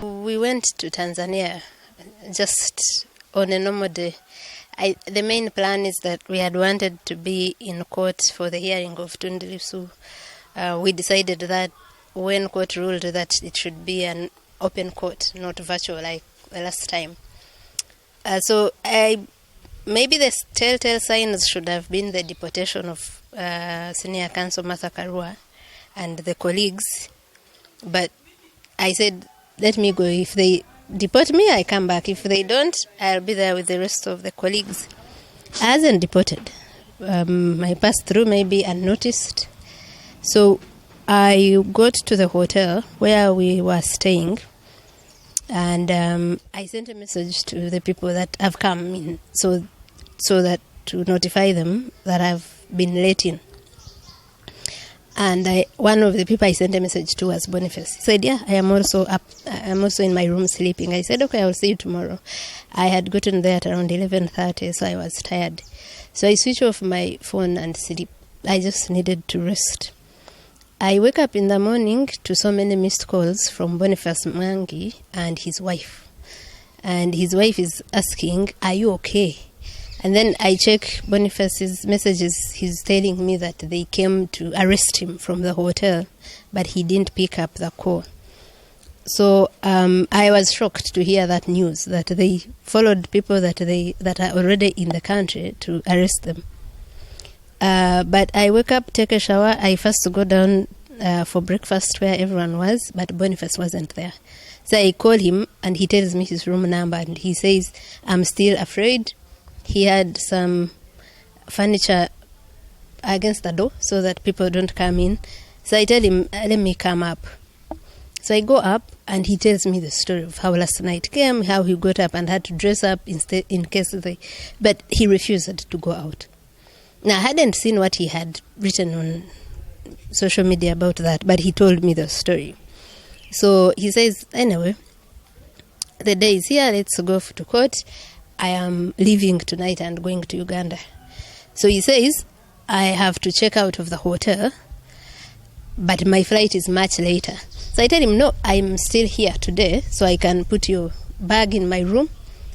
We went to Tanzania just on a normal day. The main plan is that we had wanted to be in court for the hearing of Tundu Lissu. We decided that when court ruled that it should be an open court, not virtual like the last time. Maybe the telltale signs should have been the deportation of Senior Counsel Martha Karua and the colleagues. But I said, let me go. If they deport me, I come back. If they don't, I'll be there with the rest of the colleagues. I wasn't deported. I passed through maybe unnoticed. So I got to the hotel where we were staying, and I sent a message to the people that have come in, so that to notify them that I've been late in. And one of the people I sent a message to was Boniface. He said, yeah, I am also up. I'm also in my room sleeping. I said, okay, I'll see you tomorrow. I had gotten there at around 11:30, so I was tired. So I switched off my phone and sleep. I just needed to rest. I wake up in the morning to so many missed calls from Boniface Mwangi and his wife. And his wife is asking, are you okay? And then I check Boniface's messages. He's telling me that they came to arrest him from the hotel, but he didn't pick up the call. So I was shocked to hear that news, that they followed people that are already in the country to arrest them. But I wake up, take a shower. I first go down for breakfast where everyone was, but Boniface wasn't there. So I call him, and he tells me his room number, and he says, I'm still afraid. He had some furniture against the door so that people don't come in. So I tell him, let me come up. So I go up, and he tells me the story of how last night came, how he got up and had to dress up in case but he refused to go out. Now, I hadn't seen what he had written on social media about that, but he told me the story. So he says, anyway, the day is here, let's go to court. I am leaving tonight and going to Uganda. So he says, I have to check out of the hotel, but my flight is much later. So I tell him, no, I'm still here today, so I can put your bag in my room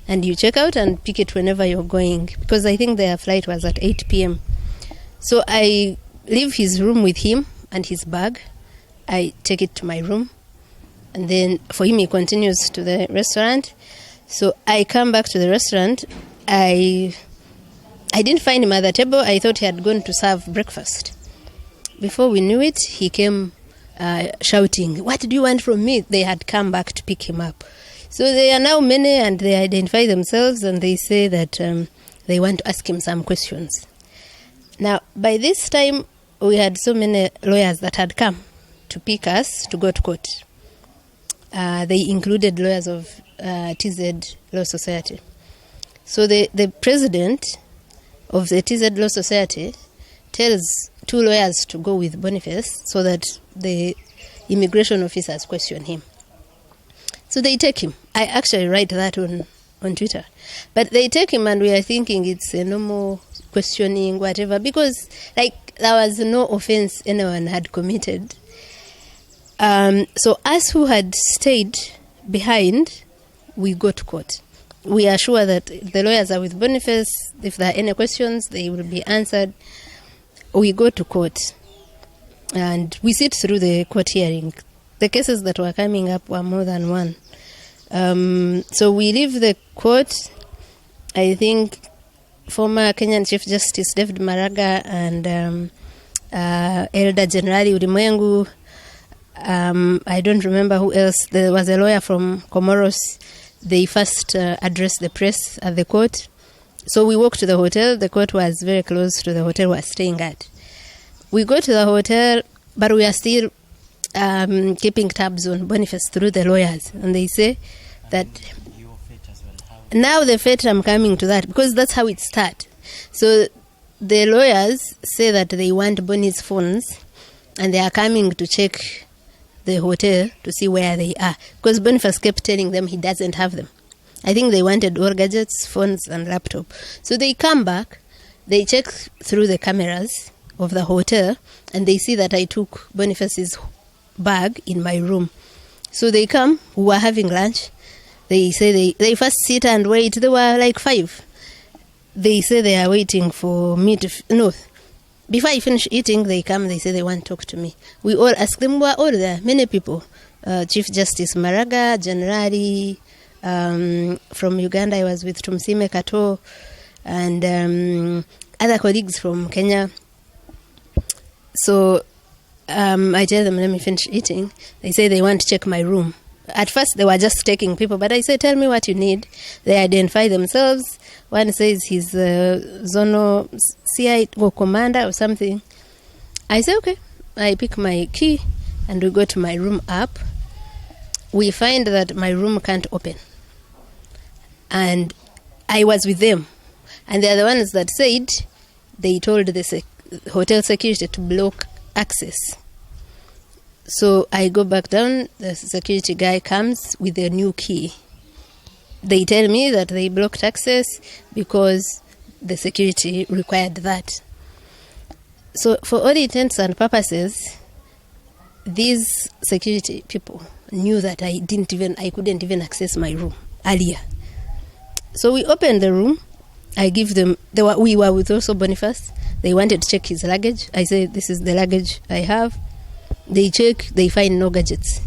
and you check out and pick it whenever you're going, because I think their flight was at 8 p.m. So I leave his room with him and his bag. I take it to my room, and then for him, he continues to the restaurant. So I come back to the restaurant. I didn't find him at the table. I thought he had gone to serve breakfast. Before we knew it, he came shouting, what do you want from me? They had come back to pick him up. So they are now many, and they identify themselves, and they say that they want to ask him some questions. Now, by this time, we had so many lawyers that had come to pick us to go to court. They included lawyers of TZ Law Society. So the president of the TZ Law Society tells two lawyers to go with Boniface so that the immigration officers question him. So they take him. I actually write that on Twitter. But they take him, and we are thinking it's a normal questioning, whatever, because there was no offense anyone had committed. So us who had stayed behind, we go to court. We are sure that the lawyers are with Boniface. If there are any questions, they will be answered. We go to court, and we sit through the court hearing. The cases that were coming up were more than one. So we leave the court. I think former Kenyan Chief Justice David Maraga and Elder General Ulimwengu, I don't remember who else. There was a lawyer from Comoros. They first addressed the press at the court. So we walked to the hotel. The court was very close to the hotel we were staying at. We go to the hotel, but we are still keeping tabs on Boniface through the lawyers. And they say that now the fate, I'm coming to that, because that's how it starts. So the lawyers say that they want Bonnie's phones, and they are coming to check the hotel to see where they are, because Boniface kept telling them he doesn't have them. I think they wanted all gadgets, phones, and laptop. So they come back, they check through the cameras of the hotel, and they see that I took Boniface's bag in my room. So they come, we were having lunch. They say they first sit and wait. They were like 5. They say they are waiting for me to... No. Before I finish eating, they come, they say they want to talk to me. We all ask them, we were all there, many people. Chief Justice Maraga, Generali, from Uganda, I was with Tumsime Kato, and other colleagues from Kenya. So I tell them, let me finish eating. They say they want to check my room. At first, they were just taking people, but I say, tell me what you need. They identify themselves. One says he's Zono CI or commander or something. I say, okay. I pick my key and we go to my room up. We find that my room can't open. And I was with them. And they're the ones that said they told the hotel security to block access. So I go back down, the security guy comes with a new key. They tell me that they blocked access because the security required that. So for all intents and purposes, these security people knew that I couldn't even access my room earlier. So we opened the room. I give them, we were with also Boniface. They wanted to check his luggage. I said, this is the luggage I have. They check, they find no gadgets.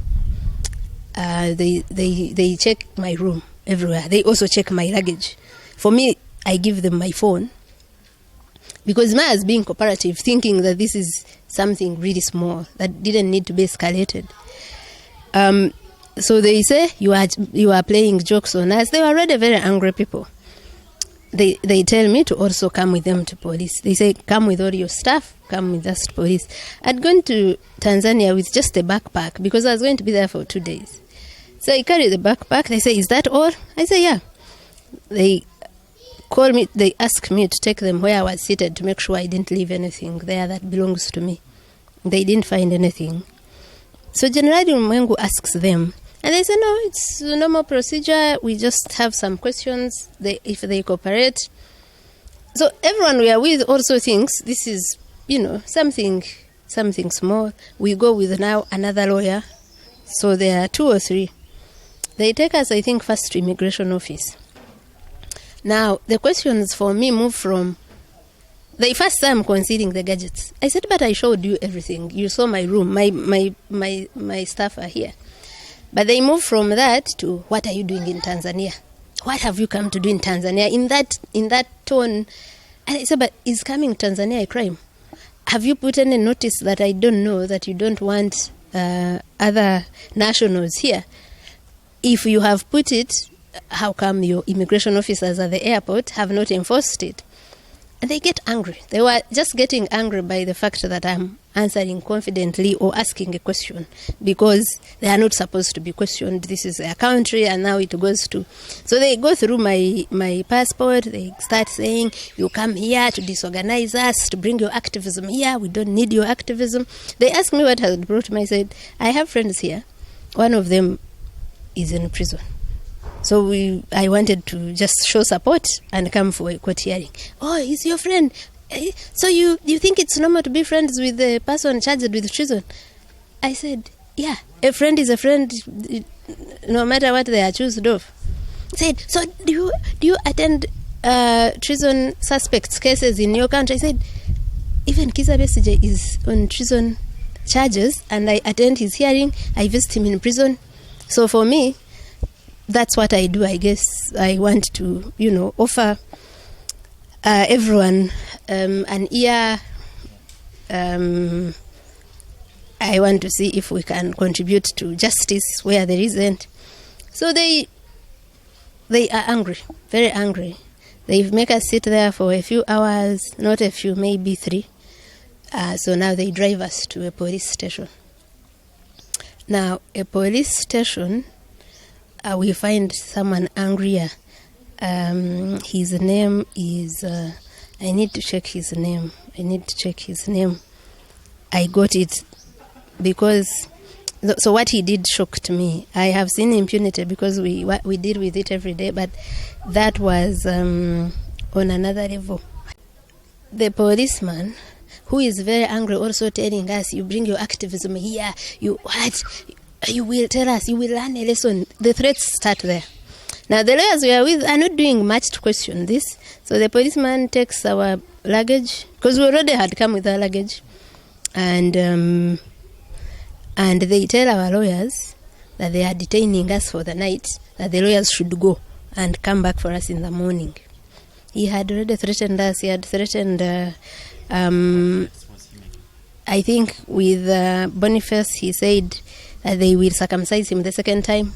They check my room everywhere. They also check my luggage. For me, I give them my phone. Because Maya is being cooperative, thinking that this is something really small that didn't need to be escalated. So they say, you are playing jokes on us. They were already very angry people. They tell me to also come with them to police. They say, come with all your stuff, come with us to police. I'd gone to Tanzania with just a backpack because I was going to be there for 2 days. So I carry the backpack. They say, is that all? I say, yeah. They call me, they ask me to take them where I was seated to make sure I didn't leave anything there that belongs to me. They didn't find anything. So General Mwengu asks them, and they say, no, it's a normal procedure. We just have some questions if they cooperate. So everyone we are with also thinks this is, something small. We go with now another lawyer. So there are 2 or 3. They take us, I think, first to immigration office. Now, the questions for me move from, they first say I'm concealing the gadgets. I said, but I showed you everything. You saw my room. My staff are here. But they move from that to, what are you doing in Tanzania? What have you come to do in Tanzania? In that tone. And I said, but is coming to Tanzania a crime? Have you put any notice that I don't know, that you don't want other nationals here? If you have put it, how come your immigration officers at the airport have not enforced it? And they get angry. They were just getting angry by the fact that I'm answering confidently or asking a question because they are not supposed to be questioned. This is their country and now it goes to... So they go through my passport. They start saying, you come here to disorganize us, to bring your activism here. We don't need your activism. They asked me what had brought me. I said, I have friends here. One of them is in prison. So I wanted to just show support and come for a court hearing. Oh, he's your friend. So you think it's normal to be friends with the person charged with treason? I said, yeah, a friend is a friend, no matter what they are accused of. He said, so do you attend treason suspects cases in your country? I said, even Kizza Besigye is on treason charges and I attend his hearing. I visit him in prison. So for me, that's what I do, I guess. I want to, offer everyone an ear. I want to see if we can contribute to justice where there isn't. So they are angry, very angry. They make us sit there for a few hours, not a few, maybe 3. So now they drive us to a police station. Now, a police station... we find someone angrier. His name is... I need to check his name. I got it because... So what he did shocked me. I have seen impunity because we deal with it every day, but that was on another level. The policeman, who is very angry, also telling us, you bring your activism here, you what? You will tell us, you will learn a lesson. The threats start there. Now, the lawyers we are with are not doing much to question this. So the policeman takes our luggage, because we already had come with our luggage, and they tell our lawyers that they are detaining us for the night, that the lawyers should go and come back for us in the morning. He had already threatened us. He had threatened, I think with Boniface, he said that they will circumcise him the second time.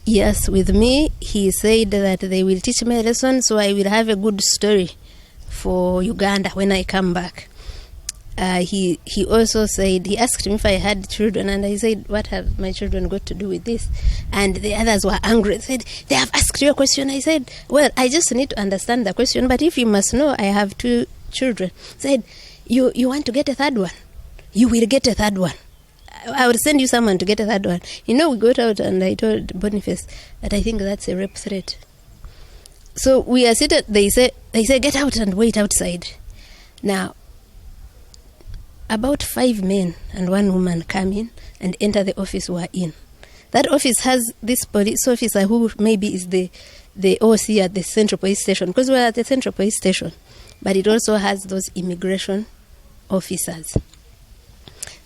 Yes, with me, he said that they will teach me a lesson, so I will have a good story for Uganda when I come back. He also said, he asked me if I had children, and I said, what have my children got to do with this? And the others were angry. They said, they have asked you a question. I said, well, I just need to understand the question, but if you must know, I have 2 children. Said, you want to get a third one? You will get a third one. I will send you someone to get a third one. We got out, and I told Boniface that I think that's a rape threat. So we are seated. They say, get out and wait outside. Now, about 5 men and 1 woman come in and enter the office we are in. That office has this police officer who maybe is the OC at the Central Police Station, because we are at the Central Police Station. But it also has those immigration officers.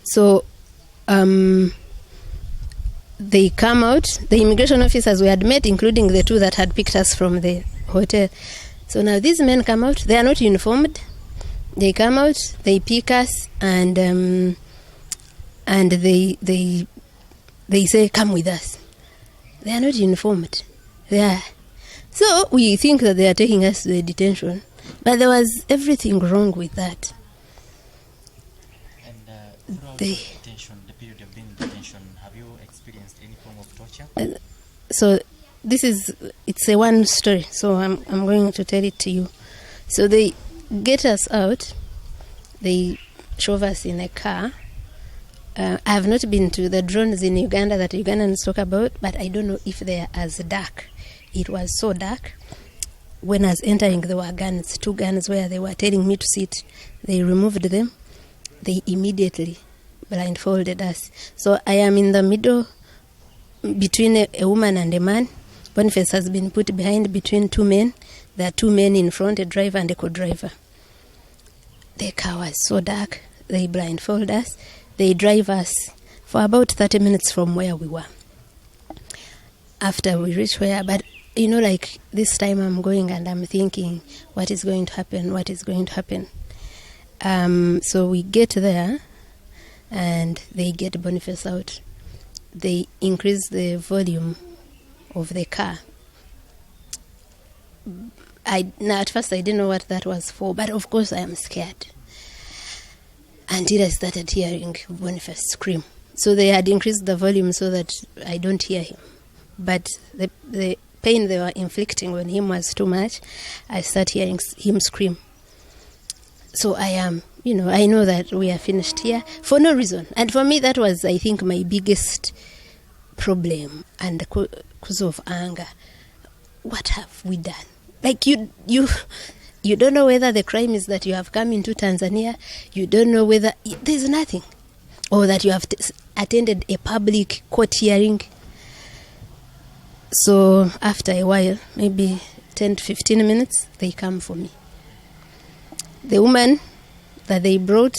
So they come out, the immigration officers we had met, including the 2 that had picked us from the hotel. So now these men come out, they are not uniformed. They come out, they pick us, and they say, come with us. They are not uniformed. They are. So we think that they are taking us to the detention, but there was everything wrong with that. And throughout the period of being in detention, have you experienced any form of torture? So it's a one story, so I'm going to tell it to you. So they get us out, they shove us in a car. I have not been to the drones in Uganda that Ugandans talk about, but I don't know if they are as dark. It was so dark. When I was entering, there were guns, 2 guns where they were telling me to sit. They removed them. They immediately blindfolded us. So I am in the middle between a woman and a man. Boniface has been put behind between 2 men. There are 2 men in front, a driver and a co-driver. The car was so dark. They blindfold us. They drive us for about 30 minutes from where we were. After we reach where, but like this time I'm going and I'm thinking, what is going to happen? What is going to happen? So we get there and they get Boniface out. They increase the volume of the car. At first I didn't know what that was for, but of course I am scared. Until I started hearing Boniface scream. So they had increased the volume so that I don't hear him. But the pain they were inflicting on him was too much. I started hearing him scream. So I am, I know that we are finished here for no reason. And for me, that was, I think, my biggest problem and cause of anger. What have we done? Like you don't know whether the crime is that you have come into Tanzania. You don't know whether there's nothing, or that you have attended a public court hearing. So after a while, maybe 10 to 15 minutes, they come for me. The woman that they brought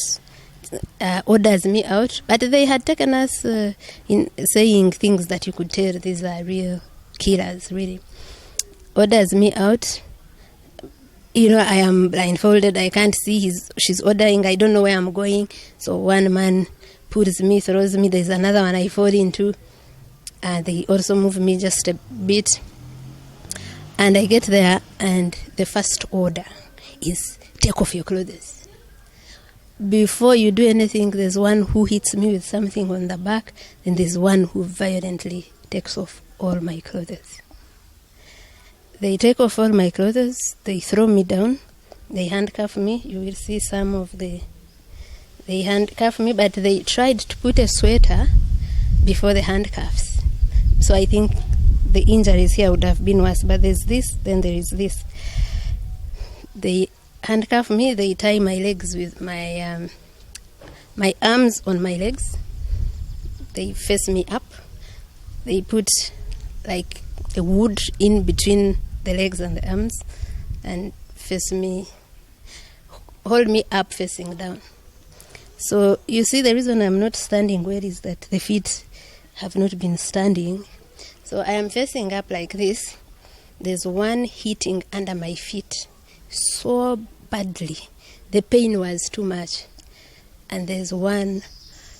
orders me out, but they had taken us in saying things that you could tell these are real killers, really. Orders me out. I am blindfolded. I can't see. She's ordering. I don't know where I'm going. So one man pulls me, throws me. There's another one I fall into. They also move me just a bit. And I get there, and the first order is take off your clothes. Before you do anything, there's one who hits me with something on the back, and there's one who violently takes off all my clothes. They take off all my clothes, they throw me down, they handcuff me. You will see some of they handcuff me, but they tried to put a sweater before the handcuffs. So I think the injuries here would have been worse, but there's this, then there is this. They handcuff me, they tie my legs with my arms on my legs. they face me up. They put like a wood in between the legs and the arms and hold me up facing down. So you see, the reason I'm not standing well is that the feet have not been standing. So I am facing up like this. There's one hitting under my feet so badly. The pain was too much. And there's one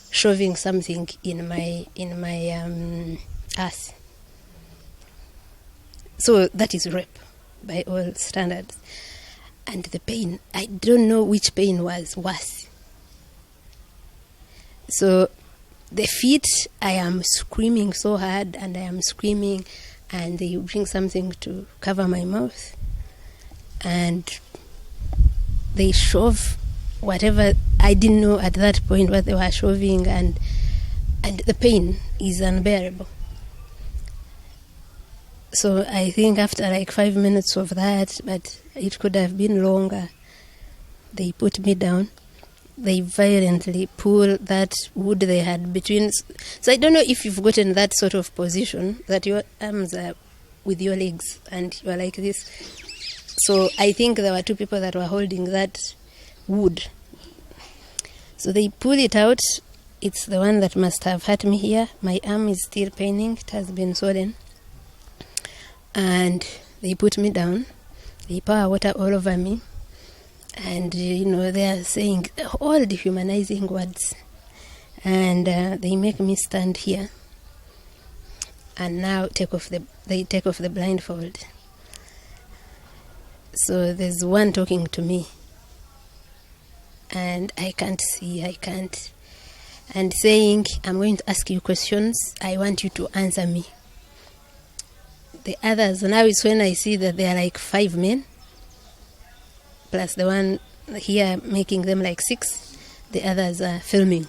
shoving something in my ass. So that is rape by all standards. And the pain, I don't know which pain was worse. So the feet, I am screaming so hard, and I am screaming, and they bring something to cover my mouth, and they shove whatever. I didn't know at that point what they were shoving, and the pain is unbearable. So I think after like 5 minutes of that, but it could have been longer, they put me down. They violently pull that wood they had between. So I don't know if you've gotten that sort of position, that your arms are with your legs and you are like this. So I think there were two people that were holding that wood. So they pull it out. It's the one that must have hurt me here. My arm is still paining. It has been swollen. And they put me down. They pour water all over me. And, they are saying all dehumanizing words. And they make me stand here. And now they take off the blindfold. So there's one talking to me. And I can't see, And saying, I'm going to ask you questions. I want you to answer me. The others, now it's when I see that there are like 5 men. Plus the one here making them like 6. The others are filming.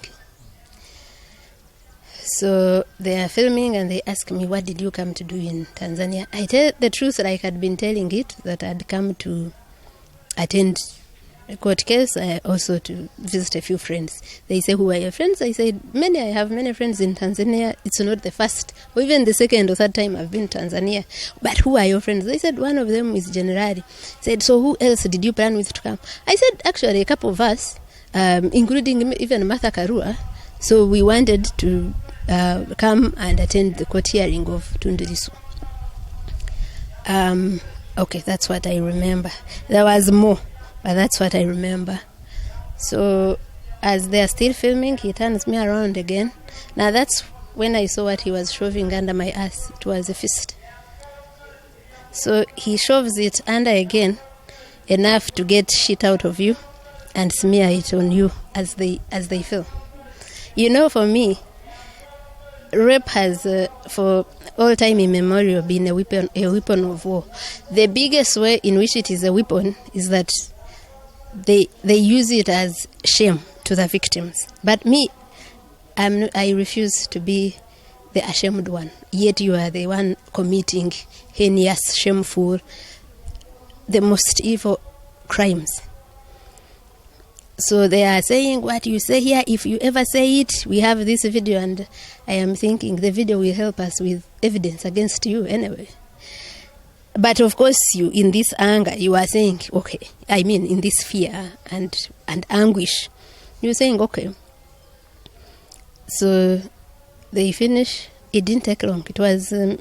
So they are filming and they ask me, what did you come to do in Tanzania? I tell the truth like I'd been telling it, that I'd come to attend a court case, also to visit a few friends. They say, who are your friends? I said, I have many friends in Tanzania. It's not the first or even the second or third time I've been to Tanzania. But who are your friends? They said, one of them is Generali. Said, so who else did you plan with to come? I said, actually, a couple of us, including even Martha Karua. So we wanted to come and attend the court hearing of Tundu Lissu. Okay, that's what I remember. There was more. But that's what I remember. So as they are still filming, he turns me around again. Now that's when I saw what he was shoving under my ass. It was a fist. So he shoves it under again, enough to get shit out of you and smear it on you as they film. For me, rape has, for all time immemorial, been a weapon of war. The biggest way in which it is a weapon is that they use it as shame to the victims. But me, I refuse to be the ashamed one. Yet you are the one committing heinous, shameful, the most evil crimes. So they are saying what you say here. If you ever say it, we have this video, and I am thinking the video will help us with evidence against you anyway. But of course, you, in this anger, you are saying, okay, in this fear and anguish, you're saying, okay. So they finish. It didn't take long. It was a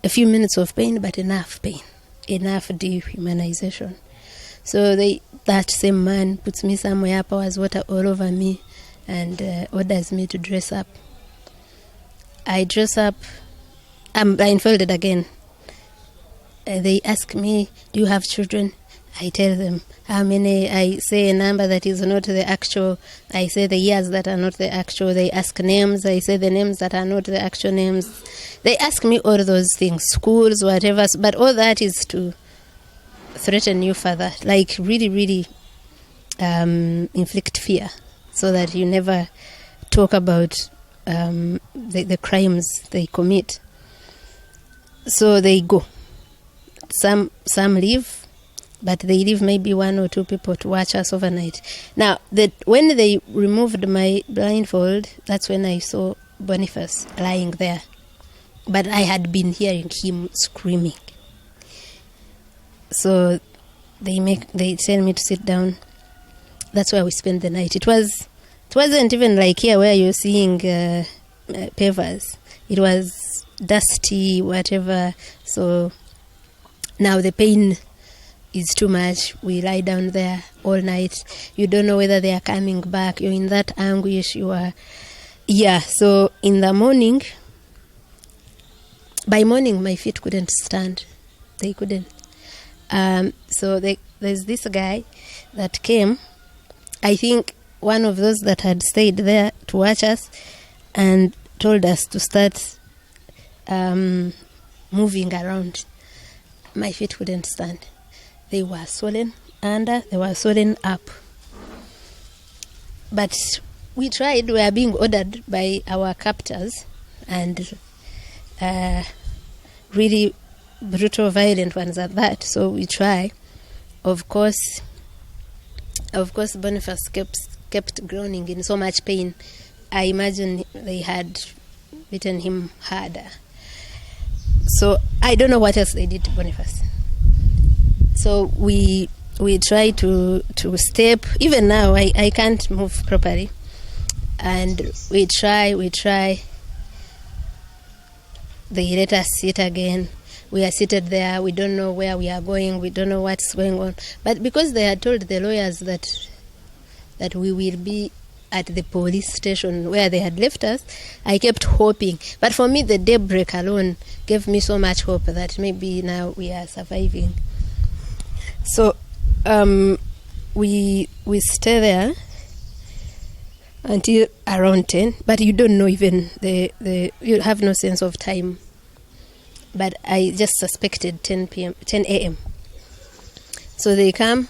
few minutes of pain, but enough pain, enough dehumanization. So that same man puts me somewhere, pours water all over me, and orders me to dress up. I dress up. I'm blindfolded again. They ask me, do you have children? I tell them how many. I say a number that is not the actual. I say the years that are not the actual. They ask names. I say the names that are not the actual names. They ask me all those things, schools, whatever. But all that is to threaten you further, like really, really inflict fear, so that you never talk about the crimes they commit. So they go. Some leave, but they leave maybe 1 or 2 people to watch us overnight. Now, when they removed my blindfold, that's when I saw Boniface lying there. But I had been hearing him screaming. So they tell me to sit down. That's where we spent the night. It wasn't even like here where you're seeing pavers. It was dusty, whatever. So now the pain is too much. We lie down there all night. You don't know whether they are coming back. You're in that anguish. So in the morning, by morning, my feet couldn't stand. They couldn't. So there's this guy that came, I think one of those that had stayed there to watch us, and told us to start moving around. My feet couldn't stand. They were swollen under, they were swollen up. But we tried. We were being ordered by our captors, and really brutal, violent ones at that. So we try. Of course, Boniface kept groaning in so much pain. I imagine they had beaten him harder. So I don't know what else they did to Boniface. So we try to step. Even now, I can't move properly. And we try. They let us sit again. We are seated there. We don't know where we are going. We don't know what's going on. But because they had told the lawyers that we will be at the police station where they had left us, I kept hoping. But for me, the daybreak alone gave me so much hope that maybe now we are surviving. So we stay there until around 10, but you don't know even you have no sense of time. But I just suspected 10 a.m. So they come,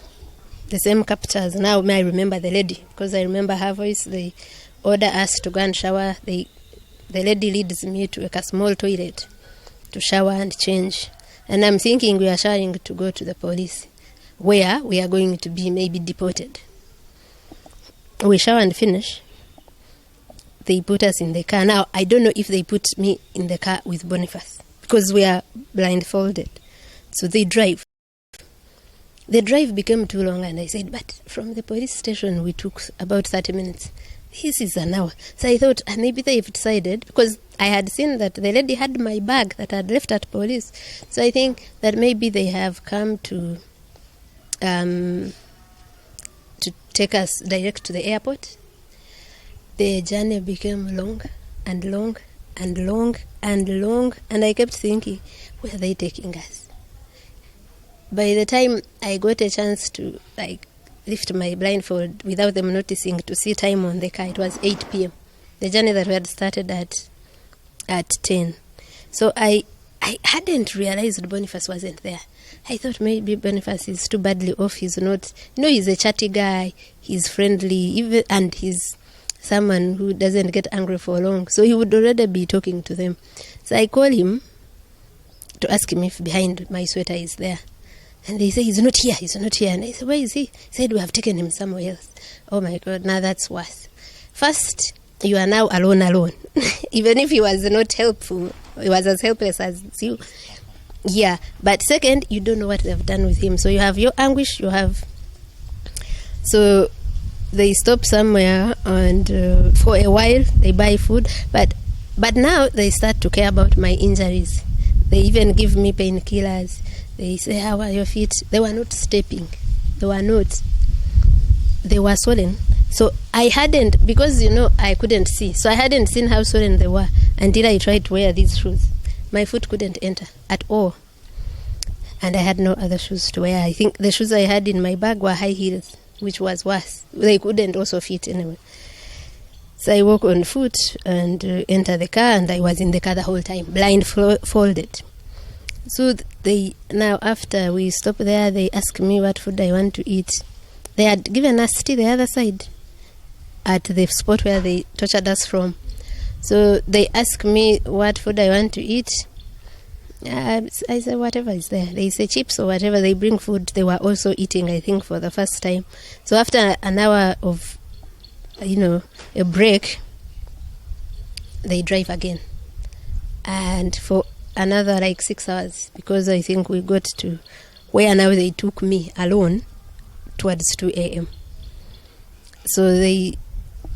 the same captors. Now I remember the lady, because I remember her voice. They order us to go and shower. The lady leads me to a small toilet to shower and change. And I'm thinking we are showering to go to the police, where we are going to be maybe deported. We shower and finish. They put us in the car. Now, I don't know if they put me in the car with Boniface, because we are blindfolded. So they drive. The drive became too long, and I said, but from the police station we took about 30 minutes. This is an hour. So I thought maybe they've decided, because I had seen that the lady had my bag that I had left at police. So I think that maybe they have come to take us direct to the airport. The journey became long and long and long and long, and I kept thinking, where are they taking us? By the time I got a chance to lift my blindfold without them noticing, to see time on the car, it was 8 p.m. The journey that we had started at 10. So I hadn't realized Boniface wasn't there. I thought maybe Boniface is too badly off. He's not. He's a chatty guy. He's friendly, and he's someone who doesn't get angry for long. So he would already be talking to them. So I call him to ask him if behind my sweater is there. And they say, he's not here. And I said, where is he? He said, we have taken him somewhere else. Oh my God, now that's worse. First, you are now alone. Even if he was not helpful, he was as helpless as you. Yeah, but second, you don't know what they've done with him. So you have your anguish, So they stop somewhere, and for a while they buy food. But now they start to care about my injuries. They even give me painkillers. They say, how are your feet? They were not stepping. They were swollen. So I hadn't, because I couldn't see. So I hadn't seen how swollen they were until I tried to wear these shoes. My foot couldn't enter at all. And I had no other shoes to wear. I think the shoes I had in my bag were high heels, which was worse. They couldn't also fit anyway. So I walk on foot and enter the car, and I was in the car the whole time, blindfolded. So now after we stop there, they ask me what food I want to eat. They had given us tea the other side at the spot where they tortured us from. So they ask me what food I want to eat. I said, whatever is there. They say chips or whatever. They bring food. They were also eating, I think, for the first time. So after an hour of, a break, they drive again. And for another 6 hours, because I think we got to where now they took me alone towards 2 a.m. So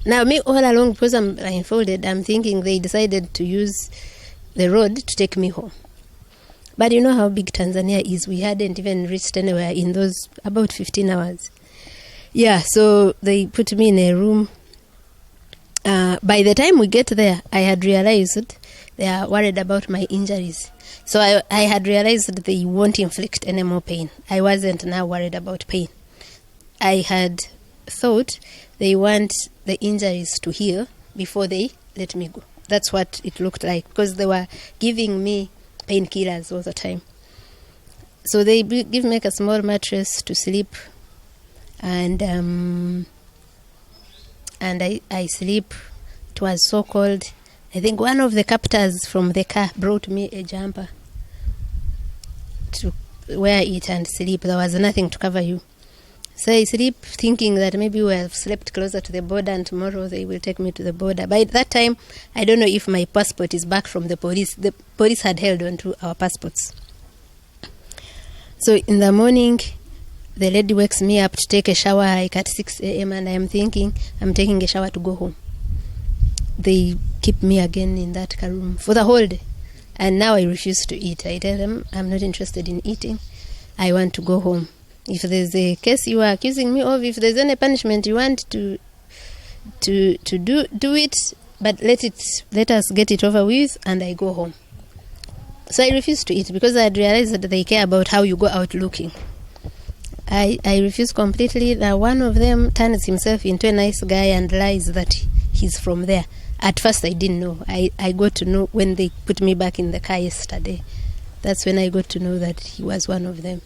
now me all along, because I'm blindfolded, I'm thinking they decided to use the road to take me home. But you know how big Tanzania is. We hadn't even reached anywhere in those about 15 hours. Yeah, so they put me in a room. By the time we get there, I had realized they are worried about my injuries. So I had realized that they won't inflict any more pain. I wasn't now worried about pain. I had thought they want the injuries to heal before they let me go. That's what it looked like, because they were giving me painkillers all the time. So they give me a small mattress to sleep, and I sleep. It was so cold. I think one of the captors from the car brought me a jumper to wear it and sleep. There was nothing to cover you. So I sleep thinking that maybe we have slept closer to the border and tomorrow they will take me to the border. By that time, I don't know if my passport is back from the police. The police had held on to our passports. So in the morning, the lady wakes me up to take a shower at 6 a.m. and I am thinking I'm taking a shower to go home. They keep me again in that room for the whole day. And now I refuse to eat. I tell them I'm not interested in eating. I want to go home. If there's a case you are accusing me of, if there's any punishment you want to do it, but let us get it over with, and I go home. So I refuse to eat because I had realized that they care about how you go out looking. I refuse completely. That one of them turns himself into a nice guy and lies that he's from there. At first I didn't know. I got to know when they put me back in the car yesterday. That's when I got to know that he was one of them.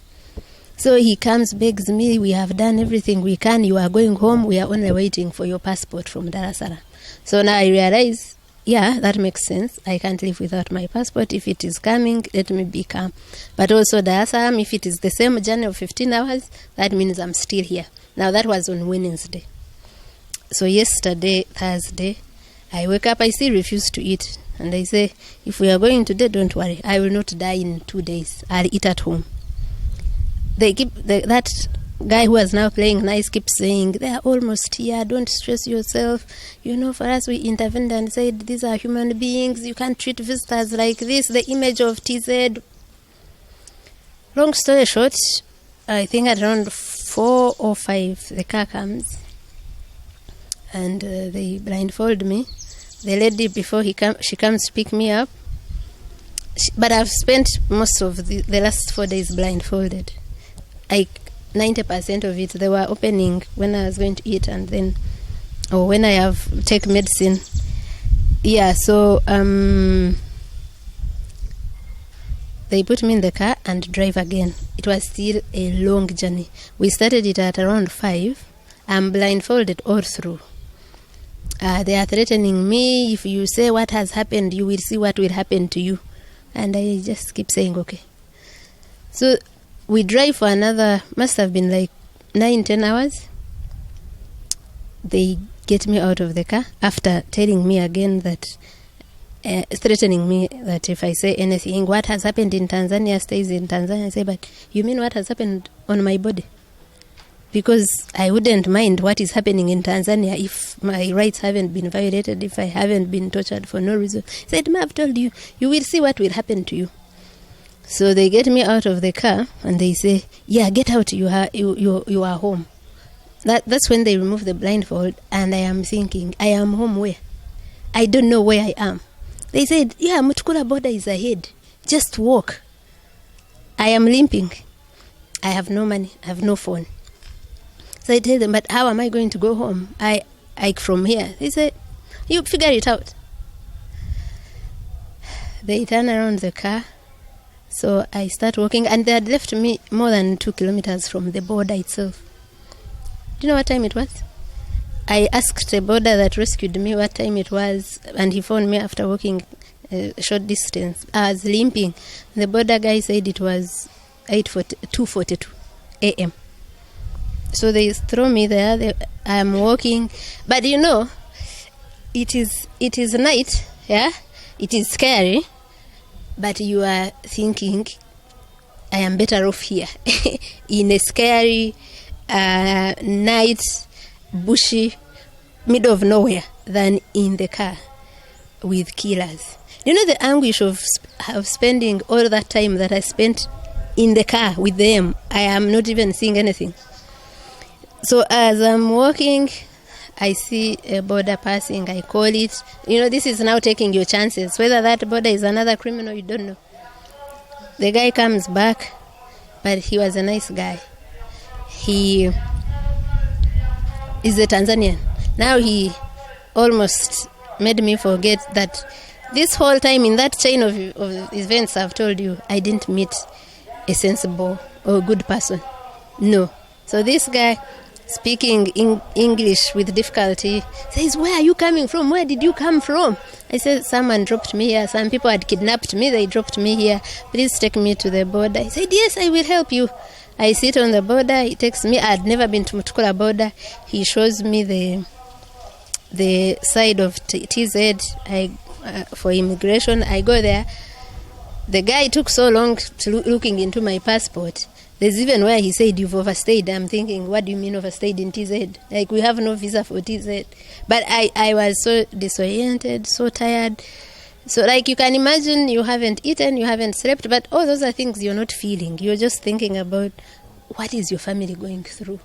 So he comes, begs me, we have done everything we can, you are going home, we are only waiting for your passport from Dar es Salaam. So now I realize, yeah, that makes sense. I can't live without my passport. If it is coming, let me be calm. But also Dar es Salaam, if it is the same journey of 15 hours, that means I'm still here. Now that was on Wednesday. So yesterday, Thursday, I wake up, I still refuse to eat. And I say, if we are going today, don't worry, I will not die in 2 days. I'll eat at home. That guy who is now playing nice keeps saying, they are almost here, don't stress yourself. For us, we intervened and said, these are human beings, you can't treat visitors like this, the image of TZ. Long story short, I think at around 4 or 5, the car comes, and they blindfold me. The lady, before she comes to pick me up, but I've spent most of the last 4 days blindfolded. 90% of it, they were opening when I was going to eat, and then, or when I have take medicine. Yeah, so they put me in the car and drive again. It was still a long journey. We started it at around 5. I'm blindfolded all through. They are threatening me. If you say what has happened, you will see what will happen to you. And I just keep saying, okay. So we drive for another, must have been 9-10 hours. They get me out of the car after telling me again that, threatening me that if I say anything, what has happened in Tanzania stays in Tanzania. I say, but you mean what has happened on my body? Because I wouldn't mind what is happening in Tanzania if my rights haven't been violated, if I haven't been tortured for no reason. I said, I've told you, you will see what will happen to you. So they get me out of the car and they say, yeah, get out, you are home. That's when they remove the blindfold, and I am thinking, I am home where? I don't know where I am. They said, yeah, Mutukula border is ahead. Just walk. I am limping. I have no money. I have no phone. So I tell them, but how am I going to go home? I from here. They said, you figure it out. They turn around the car. So I start walking, and they had left me more than 2 kilometers from the border itself. Do you know what time it was? I asked the border that rescued me what time it was, and he phoned me after walking a short distance. I was limping. The border guy said it was 2:42 a.m. So they throw me there. I'm walking, but it is night. Yeah, it is scary, but you are thinking, I am better off here in a scary night, bushy, middle of nowhere than in the car with killers. The anguish of spending all that time that I spent in the car with them. I am not even seeing anything. So as I'm walking, I see a border passing. I call it. This is now taking your chances. Whether that border is another criminal, you don't know. The guy comes back, but he was a nice guy. He is a Tanzanian. Now he almost made me forget that this whole time in that chain of events I've told you, I didn't meet a sensible or good person. No. So this guy, speaking English with difficulty, says, "Where are you coming from? Where did you come from?" I said, "Someone dropped me here. Some people had kidnapped me. They dropped me here. Please take me to the border." He said, "Yes, I will help you." I sit on the border. He takes me. I'd never been to Mutukula border. He shows me the side of TZ for immigration. I go there. The guy took so long looking into my passport. There's even where he said, "You've overstayed." I'm thinking, what do you mean overstayed in TZ? Like, we have no visa for TZ. But I was so disoriented, so tired. So, like, you can imagine, you haven't eaten, you haven't slept, but all those are things you're not feeling. You're just thinking about what is your family going through,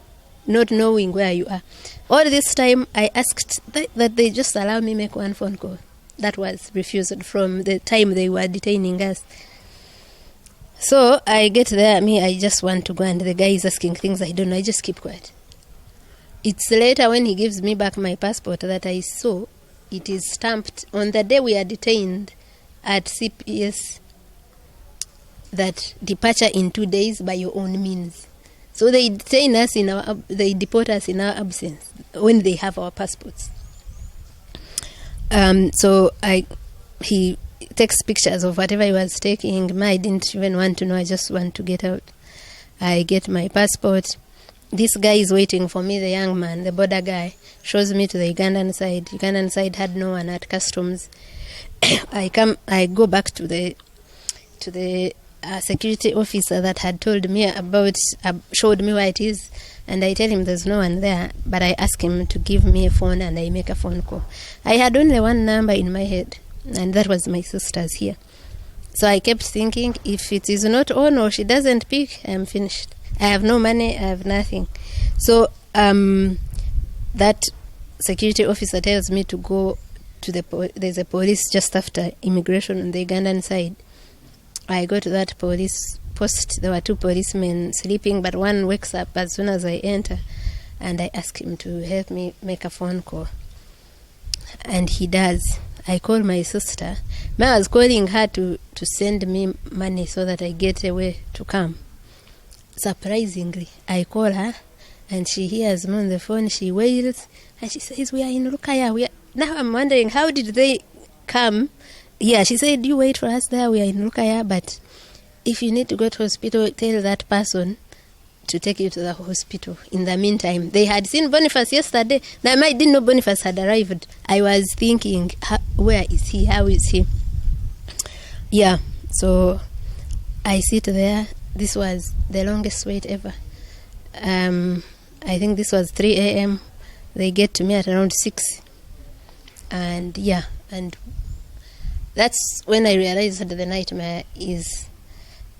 not knowing where you are. All this time, I asked that they just allow me make one phone call. That was refused from the time they were detaining us. So I get there, I just want to go, and the guy is asking things I don't know. I just keep quiet. It's later when he gives me back my passport that I saw it is stamped on the day we are detained at CPS that departure in 2 days by your own means. So they detain us they deport us in our absence when they have our passports. So he takes pictures of whatever he was taking. I didn't even want to know. I just want to get out. I get my passport. This guy is waiting for me, the young man, the border guy, shows me to the Ugandan side. Ugandan side had no one at customs. I go back to the security officer that had told me showed me where it is, and I tell him there's no one there, but I ask him to give me a phone, and I make a phone call. I had only one number in my head, and that was my sister's here. So I kept thinking, if it is not on or she doesn't pick, I am finished. I have no money, I have nothing. So that security officer tells me to go to there's a police just after immigration on the Ugandan side. I go to that police post. There were 2 policemen sleeping, but one wakes up as soon as I enter, and I ask him to help me make a phone call. And he does. I call my sister. I was calling her to send me money so that I get away to come. Surprisingly, I call her, and she hears me on the phone. She wails, and she says, "We are in Lukaya." Now I'm wondering, how did they come? Yeah, she said, "You wait for us there. We are in Lukaya, but if you need to go to hospital, tell that person to take you to the hospital." In the meantime, they had seen Boniface yesterday. Now, I didn't know Boniface had arrived. I was thinking, where is he? How is he? Yeah, so I sit there. This was the longest wait ever. I think this was 3 a.m. They get to me at around 6. And that's when I realized that the nightmare is,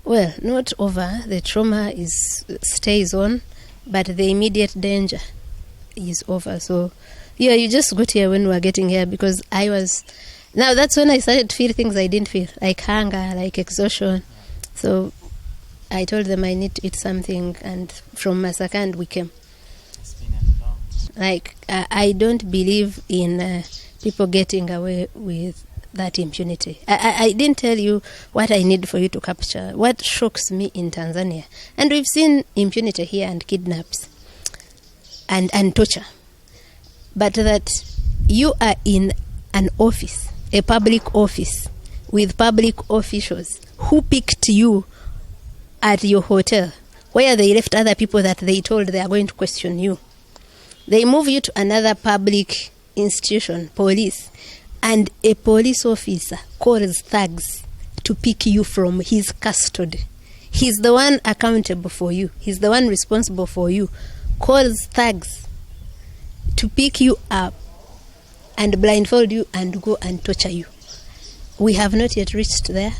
well, not over. The trauma stays on, but the immediate danger is over. So, yeah, you just got here when we were getting here, because now that's when I started to feel things I didn't feel, like hunger, like exhaustion. So I told them I need to eat something, and from Masakand we came. It's been a long time. Like, I don't believe in people getting away with that impunity. I didn't tell you what I need for you to capture. What shocks me in Tanzania, and we've seen impunity here, and kidnaps and torture, but that you are in an office, a public office, with public officials who picked you at your hotel, where they left other people that they told they are going to question you. They move you to another public institution, police, and a police officer calls thugs to pick you from his custody. He's the one accountable for you. He's the one responsible for you. Calls thugs to pick you up and blindfold you and go and torture you. We have not yet reached there.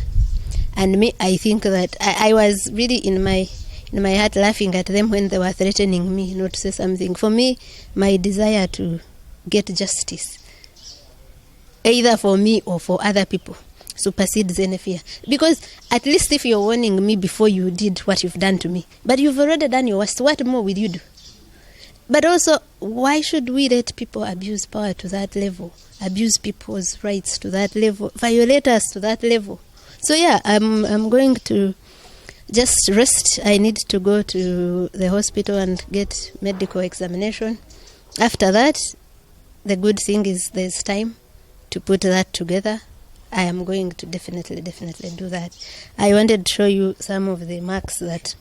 And me, I think that I was really in my heart laughing at them when they were threatening me not to say something. For me, my desire to get justice, either for me or for other people, supersedes any fear. Because at least if you're warning me before you did what you've done to me, but you've already done your worst, what more will you do? But also, why should we let people abuse power to that level, abuse people's rights to that level, violate us to that level? So yeah, I'm going to just rest. I need to go to the hospital and get medical examination. After that, the good thing is there's time to put that together. I am going to definitely do that. I wanted to show you some of the marks that